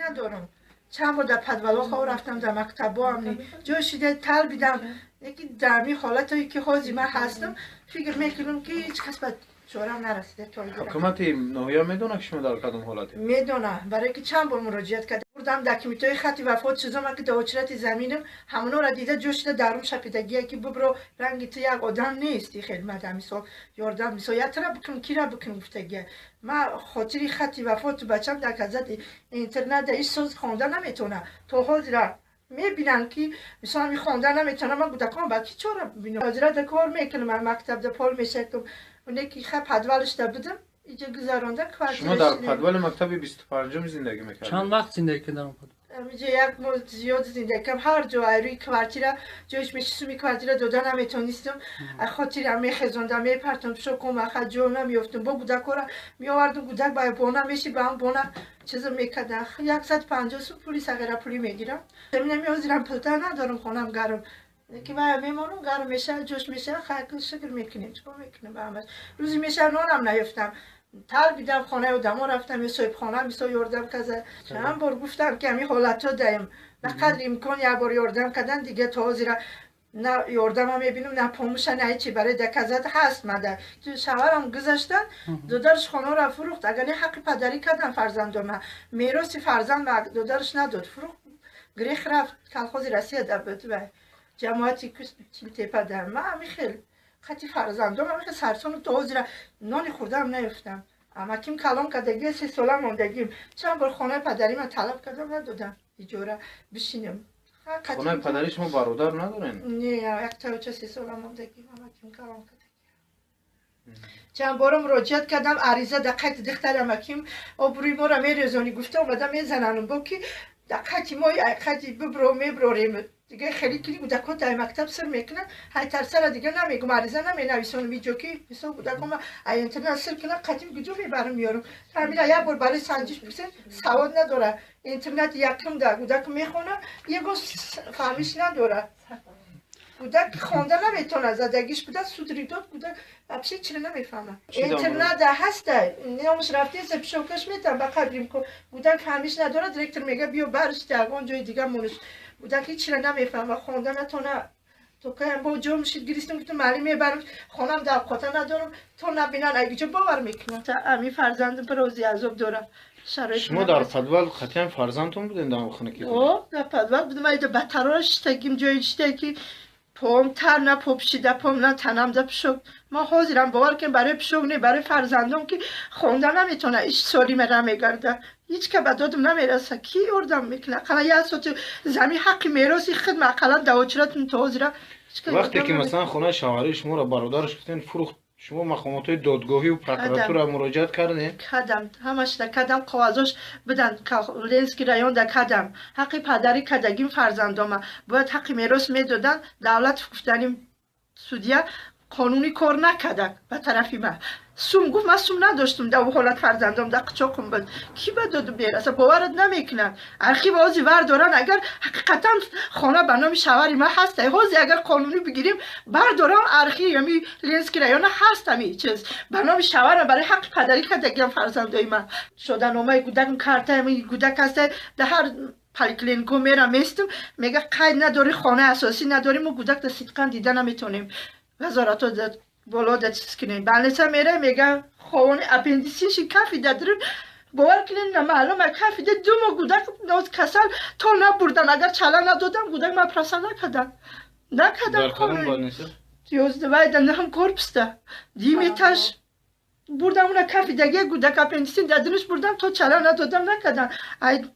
ندارم. چند بار در پدولا خواه رفتم در مکتب هم جا شده تل بیدم یکی درمی حالتایی که حاضی من هستم فکر میکنم که هیچ کس به چورم نرسیده تا حکومت ناحیه میدونه که شما در کدام حالتی؟ میدونه، برای که چند بار مراجعت کردم بردم دکمیتای خطی وفات چیزا که داوچرت زمینم همونا را دیده جوش شده درم شپیدگیه که ببرو رنگی تو یک آدم نیستی خدمت مثال یاردم مثال یا ترا بکن کی را بکن گفتگیه من خاطری خطی وفات بچم در کزت اینترنت در ایش سوز خوانده نمیتونه تو حاضر میبینن که مثلا می خوانده نمیتونه من کودکان با کی چرا ببینم حاضر در کار میکنم من مکتب در پال میشکم اون کی خب پدوالش در بدم اینجا گذرانده شما در پدوال مکتب 25 زندگی میکردید؟ چند وقت زندگی کردن پدوال؟ اینجا یک مدت زیاد زندگی کردم هر جا روی کوارتیره جایش میشستم کوارتیره دادن نمیتونستم خاطر میخزوندم میپرتم شوکم اخ جا نمیافتم با کودک را میآوردم کودک با بونا میشی با هم بونا چیزا میکردن 150 سو پولی صغیره پولی میگیرم زمین میوزیرم پلتر ندارم خونم گرم که ما میمونم گرم میشه جوش میشه خاک شکر میکنیم چیکار میکنیم با همش روزی میشه نانم نیافتم تر بیدم خانه و دما رفتم یه صاحب خانه میسا یاردم کزه چند بار گفتم که همین حالتا دایم نقدر امکان یه بار یاردم کردن دیگه تا زیرا نه یاردم هم میبینم نه پاموشه نه چی برای دکزت هست مده تو شوهرم گذاشتن دودرش خانه را فروخت اگر نه حق پدری کردن فرزندم میراث فرزند به دودرش نداد فروخت گریخ رفت کلخوزی رسید بود جماعتی که تیپه در ما همین خیلی خطی فرزندم همین سرسان تو زیرا نانی خوردم نیفتم اما کیم کلام کردگی 3 ساله موندگیم چند بار خانه پدری من طلب کردم ندادم اجاره بشینم خانه پدری شما برادر ندارین؟ نه یک تا 3 ساله موندگیم اما کیم کلام کردگی چند بارم مراجعت کردم عریضه دقیق دخترم کیم آبروی ما را میریزونی گفته اومدم میزنن با کی دقیقی ما دقیقی ببرو میبروریم دیگه خیلی کلی کودکان در مکتب سر میکنن های ترسر دیگه نمیگم عریضه نمینویسونم ویدیو که مثلا کودکان ما اینترنت سر کنن قدیم گجو میبرم میارم همین یک بار برای سنجش بسن سواد نداره اینترنت یکم در کودک میخونه یه گوش فهمیش نداره کودک خونده نمیتونه زدگیش بوده سودری داد کودک اپسی چی نمیفهمه اینترنت هسته نیامش رفتی سه پیشوکش میتونم با قدریم که کودک فهمیش نداره دیرکتر میگه بیا برش درگان جای دیگه مونش کودک هیچ را نمیفهمه خونده نتونه تو که با جو میشید گریستم که تو معلم میبرم خونم در قطعه ندارم تو نبینن اگه جو باور میکنم تا امی فرزند بروزی عذاب داره شما در پدوال قطعا فرزندتون بودین در خونه که در پدوال بودم ایده بطراش تگیم جایی شده که پام تر نه پوپشیده پام نه تنم ده پشوک ما حاضرم باور کنم برای پشوک نه برای فرزندم که خونده نمیتونه ایش سالی مرا میگرده هیچ که به دادم نمیرسه کی اردم میکنه قلا یه سوت زمین حق میراثی خدمت قلا دوچرت تو حاضر وقتی که مثلا خونه شوهری شما را برادرش گفتن فروخت شما مقامات دادگاهی و پروکراتور مراجعت کردین؟ کردم همش در کردم قواعدش بدن لنسکی رایون در کردم حق پدری کدگیم فرزندام باید حق میراث میدادن دولت گفتنیم سودیه قانونی کار نکرده به طرفی من سوم گفت من سوم نداشتم در حالت فرزندم در قچاقم بود کی به دادو بیاره اصلا باورت نمیکنن ارخیو آزی ور دارن اگر حقیقتا خانه به نام شوهری من هست هازی اگر قانونی بگیریم بردارن ارخیو یعنی لنسکی رایون هست همی چیز به نام شوهرم برای حق پدری کدگیم فرزندای من شدن نامه کودک کارت همی کودک هست در هر پلیکلینیکو میرم میستم میگه قید نداری خانه اساسی نداری ما کودک در صدقا دیده نمیتونیم وزارت بالا در چیز کنیم بلنسه میره میگه خوانی اپندیسیشی کافی دادرن باور کنین نمعلومه کافی ده 2 ماه کودک نوز کسل تا نبردن اگر چلا ندادم کودک ما پرسه نکدم خوانی 11 وایدن هم کورپسته دیمیتش بردم اون کافی دیگه کودک اپندیسین دادنش بردم تا چلا ندادم نکدن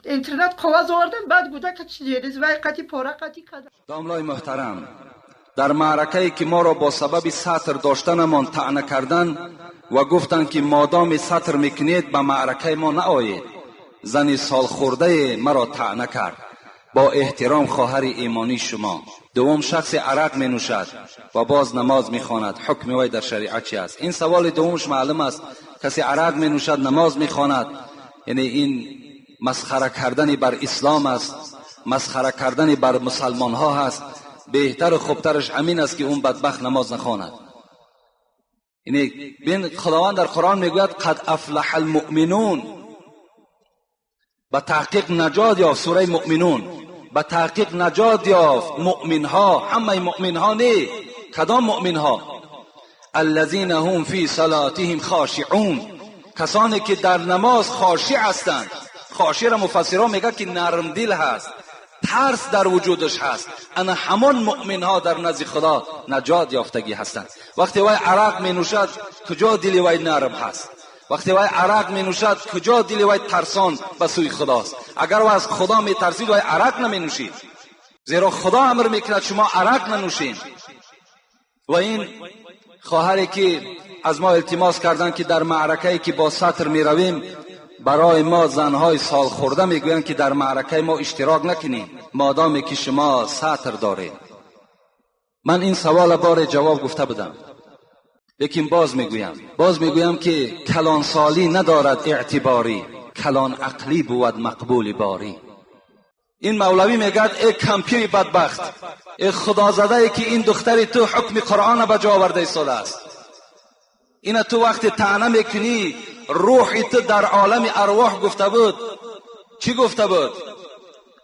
اینترنت قواز آوردن بعد کودک چیز وای قطی پاره قطی کردن داملای محترم در معرکه‌ای که ما را با سبب سطر داشتنمان طعنه کردند و گفتند که مادام سطر میکنید به معرکه ما نآیید زنی سال خورده مرا طعنه کرد با احترام خواهر ایمانی شما دوم شخص عرق می نوشد و باز نماز می خواند حکم وی در شریعت چی است این سوال دومش معلوم است کسی عرق می نوشد نماز می خواند یعنی این مسخره کردن بر اسلام است مسخره کردن بر مسلمان ها است بهتر و خوبترش امین است که اون بدبخت نماز نخواند یعنی بین خداوند در قرآن میگوید قد افلح المؤمنون به تحقیق نجات یافت. سوره مؤمنون به تحقیق نجات یافت مؤمنها، همه مؤمنها نه، کدام مؤمنها؟ الذین هم فی صلاتهم خاشعون، کسانی که در نماز خاشع هستند. خاشع را مفسران میگه که نرم دل هست، ترس در وجودش هست. انا همان مؤمن ها در نزد خدا نجات یافتگی هستند. وقتی وای عرق می نوشد کجا دل وای نرم هست؟ وقتی وای عرق می نوشد کجا دل وای ترسان به سوی خداست؟ اگر وای از خدا می ترسید وای عرق نمی نوشید، زیرا خدا امر میکند شما عرق ننوشین. و این خواهری که از ما التماس کردند که در معرکه‌ای که با سطر می رویم برای ما زنهای سال خورده میگویند که در معرکه ما اشتراک نکنیم مادامی که شما سطر دارید. من این سوال بار جواب گفته بودم، لیکن باز میگویم که کلان سالی ندارد اعتباری، کلان عقلی بود مقبول باری. این مولوی میگد ای کمپیر بدبخت، ای خدا زده ای که این دختری تو حکم قرآن به جا آورده ایستاده است، این تو وقت طعنه میکنی روحی تو در عالم ارواح گفته بود. چی گفته بود؟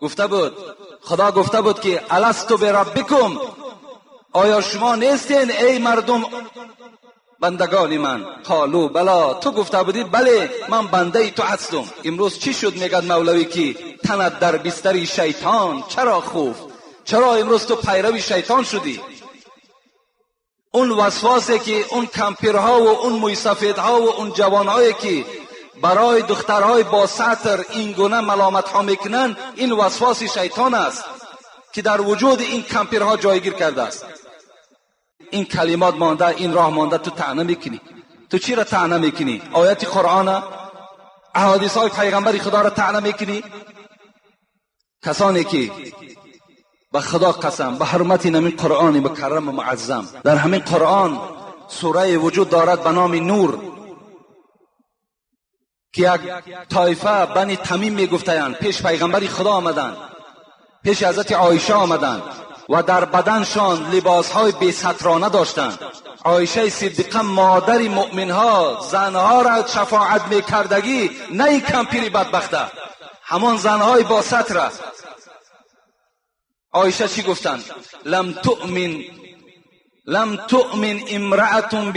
گفته بود خدا گفته بود که الستو بربکم، آیا شما نیستین ای مردم بندگان من؟ قالو بلا، تو گفته بودی بله من بنده تو هستم. امروز چی شد؟ میگد مولوی که تنت در بستر شیطان چرا خوف؟ چرا امروز تو پیرو شیطان شدی؟ اون وسواسی که اون کمپیرها و اون موسفیدها و اون جوانهایی که برای دخترهای با سطر این گونه ملامت ها میکنن، این وسواس شیطان است که در وجود این کمپیرها جایگیر کرده است. این کلمات مانده، این راه مانده، تو طعنه میکنی. تو چی را طعنه میکنی؟ آیت قرآن، احادیث های پیغمبر خدا را طعنه میکنی. کسانی که به خدا قسم به حرمت همین قرآن مکرم و معظم، در همین قرآن سوره وجود دارد به نام نور که یک طایفه بنی تمیم میگفتند پیش پیغمبر خدا آمدند، پیش حضرت عایشه آمدند و در بدنشان لباسهای بی سترانه داشتند. عایشه صدیقه مادر مؤمنها زنها را شفاعت میکردگی، نه این کمپیری بدبخته، همان زنهای با ستر. عایشه چی گفتند؟ لم تؤمن امرأة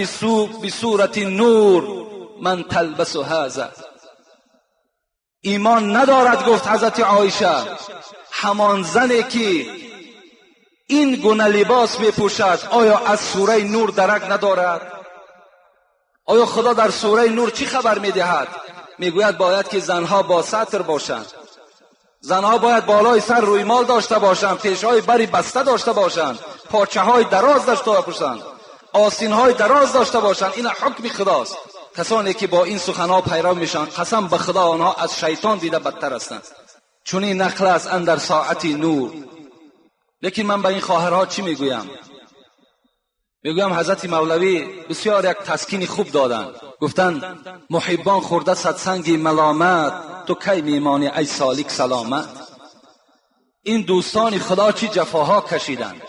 بصورت نور من تلبس هذا. ایمان ندارد، گفت حضرت عایشه، همان زنی که این گونه لباس می پوشد آیا از سوره نور درک ندارد؟ آیا خدا در سوره نور چی خبر می دهد؟ می گوید باید که زنها با ستر باشند، زنها باید بالای سر روی مال داشته باشند، پیشهای بری بسته داشته باشند، پاچه های دراز داشته باشند، آستین های دراز داشته باشند. این حکم خداست. کسانی که با این سخنها پیرو میشن قسم به خدا آنها از شیطان دیده بدتر هستند. چون این نقل است اندر ساعت نور. لیکن من به این خواهرها چی میگویم؟ میگویم حضرت مولوی بسیار یک تسکین خوب دادن. گفتن محبان خورده صدسنگ ملامت، تو کی میمانی ای سالک سلامت. این دوستان خدا چی جفاها کشیدند.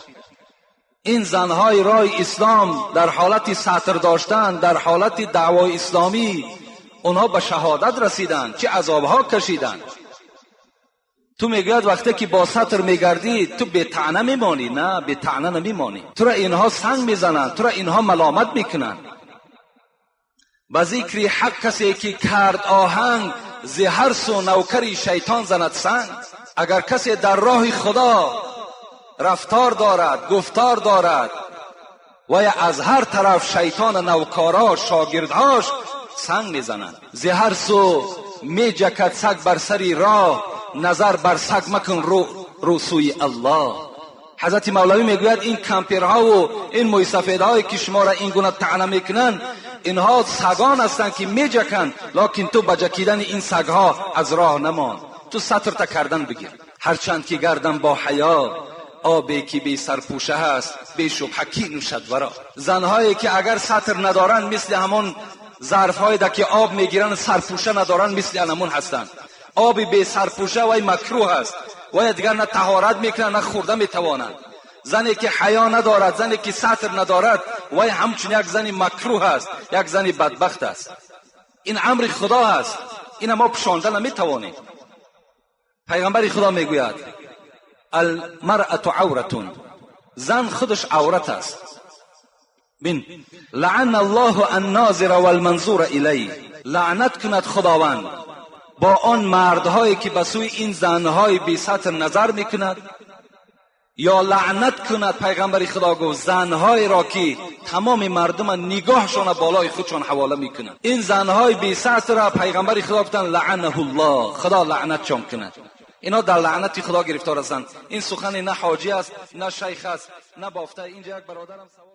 این زنهای راه اسلام در حالت سطر داشتن، در حالت دعوای اسلامی اونها به شهادت رسیدند، چه عذابها کشیدند. تو میگوید وقتی که با سطر میگردی تو به طعنه میمانی؟ نه، به طعنه نمیمانی. تو را اینها سنگ میزنند، تو را اینها ملامت میکنند. به ذکر حق کسی که کرد آهنگ، ز هر سو نوکری شیطان زند سنگ. اگر کسی در راه خدا رفتار دارد، گفتار دارد و از هر طرف شیطان نوکارا شاگردهاش سنگ میزنند. ز هر سو میجکد سگ بر سری راه، نظر بر سگ مکن رو سوی الله. حضرت مولوی میگوید این کمپیرها و این موسفیدهایی که شما را این گونه طعنه میکنن، اینها سگان هستند که میجکند، لکن تو بجکیدن این سگها از راه نمان. تو سطر تا کردن بگیر. هرچند که گردن با حیا، آبی که بی سرپوشه هست بی شبهه کی نوشد ورا. زنهایی که اگر سطر ندارن مثل همون ظرفهای که آب میگیرن سرپوشه ندارن مثل همون هستند. آب بی سرپوشه وای مکروه است، وای دیگر نه طهارت میکنن نه خورده میتوانند. زنی که حیا ندارد، زنی که سطر ندارد، وای همچون یک زنی مکروه است، یک زنی بدبخت است. این امر خدا است، این ما پشانده نمیتوانیم. پیغمبر خدا میگوید المرأة عورتون، زن خودش عورت است. بین لعن الله الناظر والمنظور الیه، لعنت کند خداوند با آن مردهایی که به سوی این زنهای بی ستر نظر میکند، یا لعنت کند پیغمبر خدا گفت زنهایی را که تمام مردم نگاهشان بالای خودشان حواله میکنند. این زنهای بی ستر را پیغمبر خدا گفتن لعنه الله، خدا لعنتشان کند. اینا در لعنت خدا گرفتار هستند. این سخن نه حاجی است، نه شیخ است، نه بافته. اینجا یک برادرم سوال